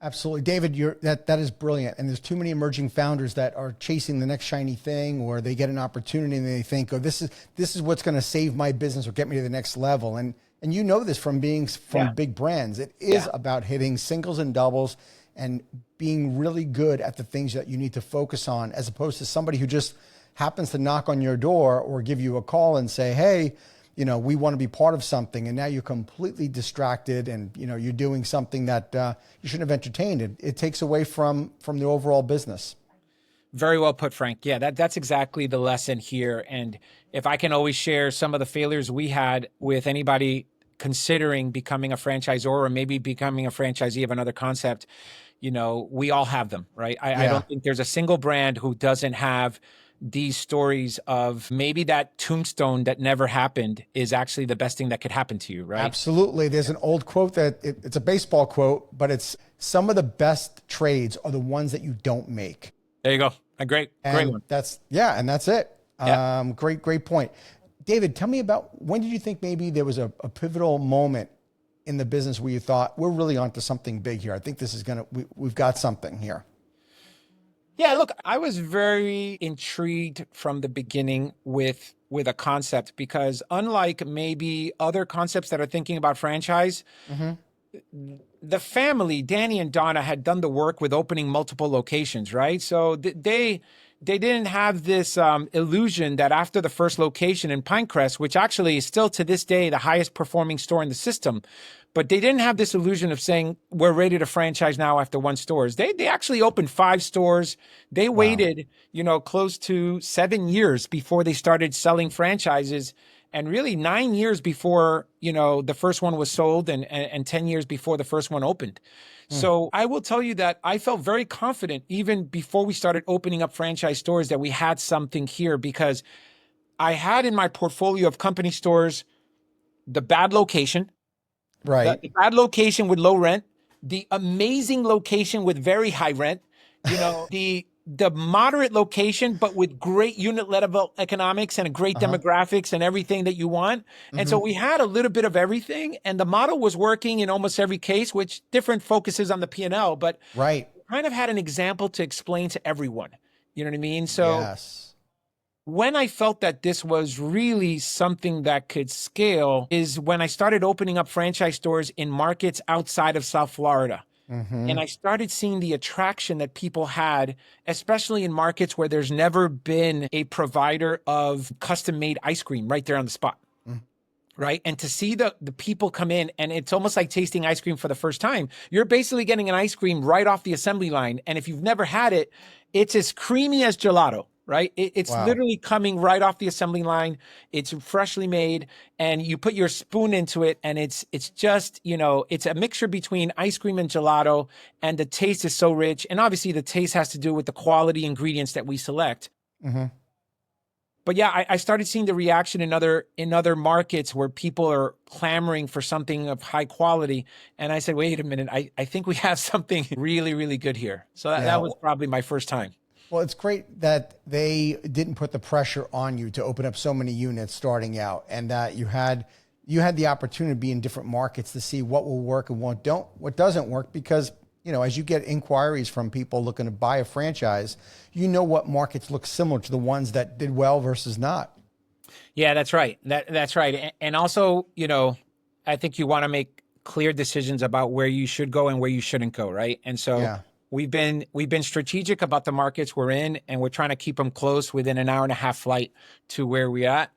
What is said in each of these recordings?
Absolutely. David, that is brilliant. And there's too many emerging founders that are chasing the next shiny thing, or they get an opportunity and they think, oh, this is what's going to save my business or get me to the next level. And you know this from being from big brands. It is about hitting singles and doubles and being really good at the things that you need to focus on, as opposed to somebody who just happens to knock on your door or give you a call and say, hey, we want to be part of something. And now you're completely distracted and, you're doing something that you shouldn't have entertained. It takes away from the overall business. Very well put, Frank. Yeah, that's exactly the lesson here. And if I can always share some of the failures we had with anybody considering becoming a franchisor or maybe becoming a franchisee of another concept, we all have them, right? I don't think there's a single brand who doesn't have these stories of maybe that tombstone that never happened is actually the best thing that could happen to you, right? Absolutely. There's an old quote it's a baseball quote, but it's some of the best trades are the ones that you don't make. There you go. A great one. That's it. Yeah. Great point. David, tell me about, when did you think maybe there was a pivotal moment in the business where you thought, we're really onto something big here? I think this is we've got something here. Yeah, look, I was very intrigued from the beginning with a concept, because unlike maybe other concepts that are thinking about franchise, the family, Danny and Donna, had done the work with opening multiple locations, right? So they didn't have this illusion that after the first location in Pinecrest, which actually is still to this day the highest performing store in the system, but they didn't have this illusion of saying, we're ready to franchise now after one store. They actually opened 5 stores. They waited, close to 7 years before they started selling franchises, and really 9 years before, the first one was sold, and 10 years before the first one opened. So I will tell you that I felt very confident even before we started opening up franchise stores that we had something here, because I had in my portfolio of company stores the bad location, right? The bad location with low rent, the amazing location with very high rent, the moderate location, but with great unit level economics and a great demographics and everything that you want. And so we had a little bit of everything, and the model was working in almost every case, which different focuses on the P&L, but kind of had an example to explain to everyone. You know what I mean? So when I felt that this was really something that could scale is when I started opening up franchise stores in markets outside of South Florida. And I started seeing the attraction that people had, especially in markets where there's never been a provider of custom-made ice cream right there on the spot, right? And to see the people come in, and it's almost like tasting ice cream for the first time. You're basically getting an ice cream right off the assembly line. And if you've never had it, it's as creamy as gelato. Right? It's literally coming right off the assembly line. It's freshly made, and you put your spoon into it, and it's just, it's a mixture between ice cream and gelato, and the taste is so rich. And obviously the taste has to do with the quality ingredients that we select. But yeah, I started seeing the reaction in other markets where people are clamoring for something of high quality. And I said, wait a minute, I think we have something really, really good here. So that was probably my first time. Well, it's great that they didn't put the pressure on you to open up so many units starting out, and that you had the opportunity to be in different markets to see what will work and what doesn't work, because, as you get inquiries from people looking to buy a franchise, what markets look similar to the ones that did well versus not. Yeah, that's right. That's right. And also, I think you want to make clear decisions about where you should go and where you shouldn't go, right? And so we've been strategic about the markets we're in, and we're trying to keep them close within an hour and a half flight to where we're at.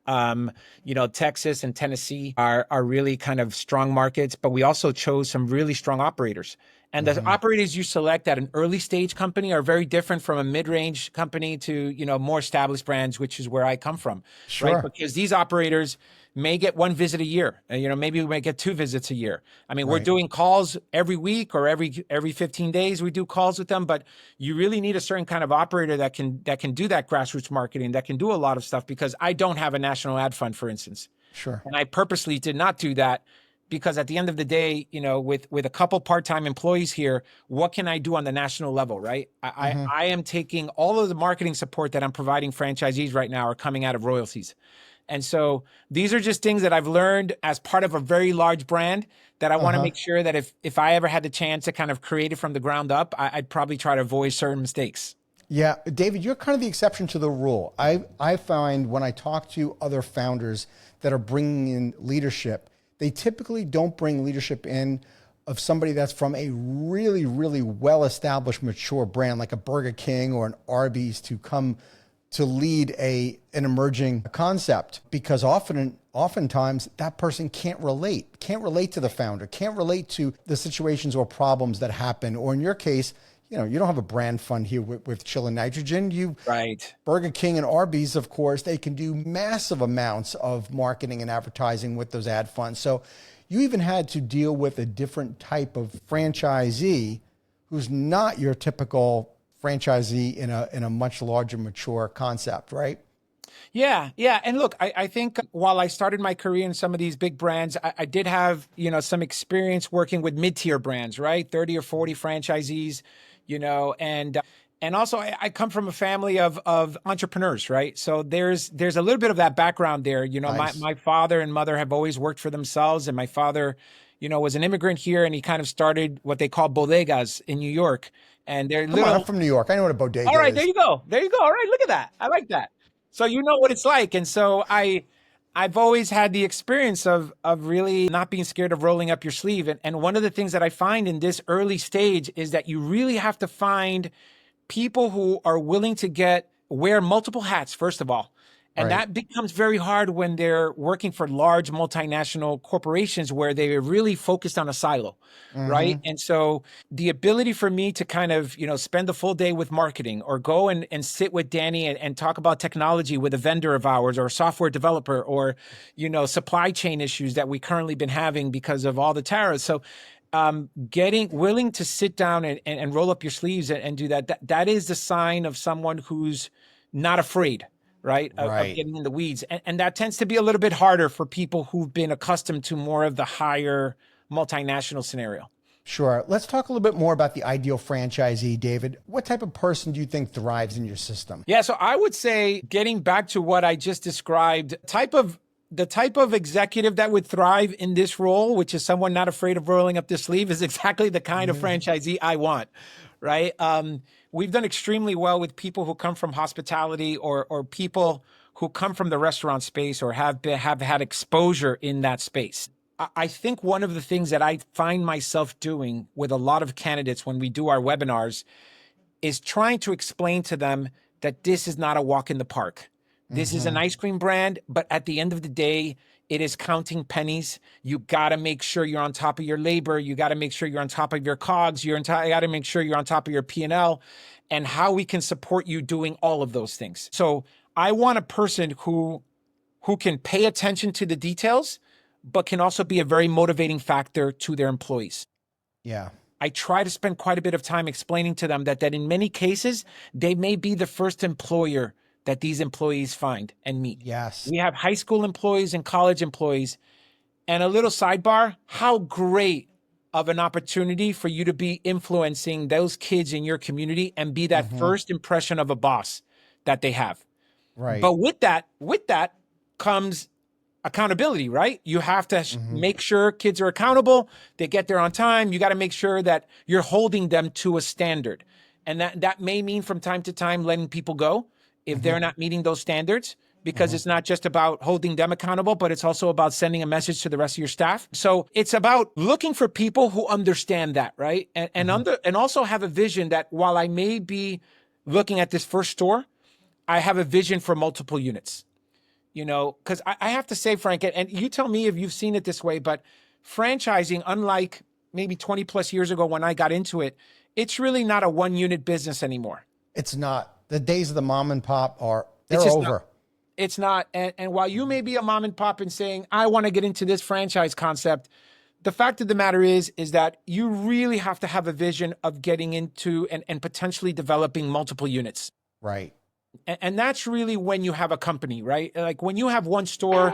Texas and Tennessee are really kind of strong markets, but we also chose some really strong operators. And the operators you select at an early stage company are very different from a mid-range company to, more established brands, which is where I come from. Sure. Right? Because these operators may get 1 visit a year. Maybe we might get 2 visits a year. I mean, we're doing calls every week or every 15 days. We do calls with them, but you really need a certain kind of operator that can do that grassroots marketing, that can do a lot of stuff, because I don't have a national ad fund, for instance. Sure. And I purposely did not do that, because at the end of the day, with a couple part-time employees here, what can I do on the national level, right? I am taking all of the marketing support that I'm providing franchisees right now are coming out of royalties. And so these are just things that I've learned as part of a very large brand that I want to make sure that if I ever had the chance to kind of create it from the ground up, I'd probably try to avoid certain mistakes. Yeah, David, you're kind of the exception to the rule. I find when I talk to other founders that are bringing in leadership, they typically don't bring leadership in of somebody that's from a really, really well-established, mature brand like a Burger King or an Arby's to come to lead an emerging concept, because oftentimes that person can't relate to the founder, can't relate to the situations or problems that happen. Or in your case, you know, you don't have a brand fund here with Chill and Nitrogen. Right. Burger King and Arby's, of course, they can do massive amounts of marketing and advertising with those ad funds. So you even had to deal with a different type of franchisee who's not your typical franchisee in a much larger, mature concept, right? Yeah. And look, I think while I started my career in some of these big brands, I did have, some experience working with mid-tier brands, right? 30 or 40 franchisees, and also I come from a family of entrepreneurs, right? So there's a little bit of that background there. Nice. My father and mother have always worked for themselves, and my father, was an immigrant here, and he kind of started what they call bodegas in New York. And they're Come on, I'm from New York. I know what a bodega All right, is. there you go. All right, look at that. I like that. So you know what it's like. And so I've always had the experience of really not being scared of rolling up your sleeve. And one of the things that I find in this early stage is that you really have to find people who are willing to wear multiple hats, first of all. And Right. that becomes very hard when they're working for large multinational corporations where they're really focused on a silo, right? And so the ability for me to kind of, spend the full day with marketing, or go and sit with Danny and talk about technology with a vendor of ours or a software developer, or, supply chain issues that we currently been having because of all the tariffs. So getting willing to sit down and roll up your sleeves and do that is the sign of someone who's not afraid, right? Of getting in the weeds. And that tends to be a little bit harder for people who've been accustomed to more of the higher multinational scenario. Sure. Let's talk a little bit more about the ideal franchisee, David. What type of person do you think thrives in your system? Yeah, so I would say, getting back to what I just described, the type of executive that would thrive in this role, which is someone not afraid of rolling up their sleeve, is exactly the kind of franchisee I want, right? We've done extremely well with people who come from hospitality, or people who come from the restaurant space, or have had exposure in that space. I think one of the things that I find myself doing with a lot of candidates when we do our webinars is trying to explain to them that this is not a walk in the park. This is an ice cream brand, but at the end of the day, it is counting pennies. You got to make sure you're on top of your labor. You got to make sure you're on top of your COGS. You got to make sure you're on top of your P&L, and how we can support you doing all of those things. So I want a person who can pay attention to the details, but can also be a very motivating factor to their employees. Yeah. I try to spend quite a bit of time explaining to them that in many cases, they may be the first employer that these employees find and meet. Yes. We have high school employees and college employees. And a little sidebar, how great of an opportunity for you to be influencing those kids in your community and be that first impression of a boss that they have. Right. But with that comes accountability, right? You have to make sure kids are accountable, they get there on time. You got to make sure that you're holding them to a standard. And that may mean from time to time letting people go if they're not meeting those standards, because it's not just about holding them accountable, but it's also about sending a message to the rest of your staff. So it's about looking for people who understand that, right? And also have a vision that while I may be looking at this first store, I have a vision for multiple units. Because I have to say, Frank, and you tell me if you've seen it this way, but franchising, unlike maybe 20 plus years ago when I got into it, it's really not a one unit business anymore. It's not. The days of the mom and pop they're over. It's not. And while you may be a mom and pop and saying, I want to get into this franchise concept, the fact of the matter is that you really have to have a vision of getting into and potentially developing multiple units. Right. And that's really when you have a company, right? Like when you have one store,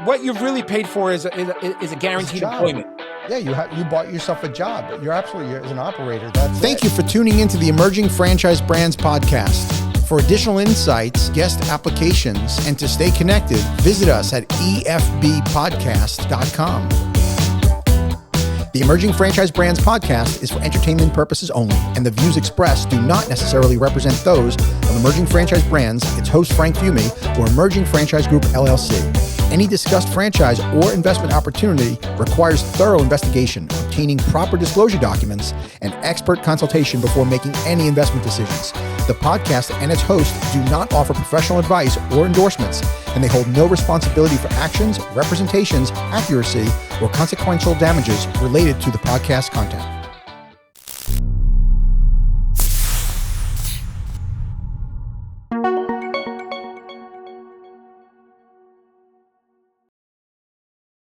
what you've really paid for is a guaranteed employment. Yeah, you bought yourself a job. You're absolutely, as an operator. Thank you for tuning into the Emerging Franchise Brands podcast. For additional insights, guest applications, and to stay connected, visit us at efbpodcast.com. The Emerging Franchise Brands podcast is for entertainment purposes only, and the views expressed do not necessarily represent those of Emerging Franchise Brands, its host Frank Fumey, or Emerging Franchise Group, LLC. Any discussed franchise or investment opportunity requires thorough investigation, obtaining proper disclosure documents, and expert consultation before making any investment decisions. The podcast and its host do not offer professional advice or endorsements, and they hold no responsibility for actions, representations, accuracy, or consequential damages related to the podcast content.